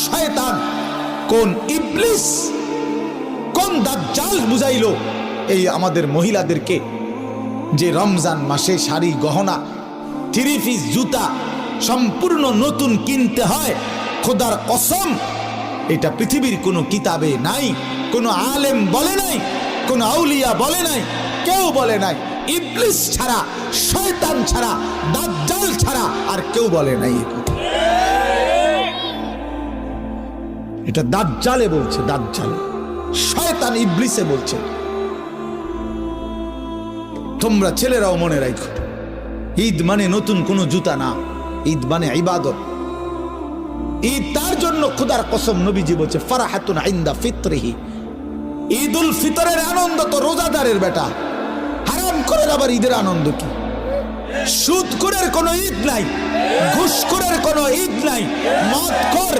শয়তান, কোন ইবলিস, কোন দাজ্জাল বুঝাইলো এই আমাদের মহিলাদেরকে যে রমজান মাসে শাড়ি গহনা 3 পিস জুতা সম্পূর্ণ নতুন কিনতে হয়? খোদার কসম, এটা পৃথিবীর কোনো কিতাবে নাই, কোনো আলেম বলে নাই, কোনো আউলিয়া বলে নাই, কেউ বলে নাই। ইবলিস ছাড়া, শয়তান ছাড়া, দাজ্জাল ছাড়া আর কেউ বলে নাই। এটা দাজ্জালে বলছে, দাজ্জাল, শয়তান ইবলিসে বলছে। তোমরা ছেলেরাও মনে রাখো, ঈদ মানে নতুন কোনো জুতা না, ঈদ মানে ইবাদত। ঈদ তার জন্য খোদার কসম নবীজি বলছে ফারাহাতুন ইনদা ফিতরিহি, ঈদুল ফিতরের আনন্দ তো রোজাদারের বেটা, হারাম করে আবার ঈদের আনন্দ কি? সুদখোরের কোনো ঈদ নাই, ঘুষখোরের কোনো ঈদ নাই, মদখোর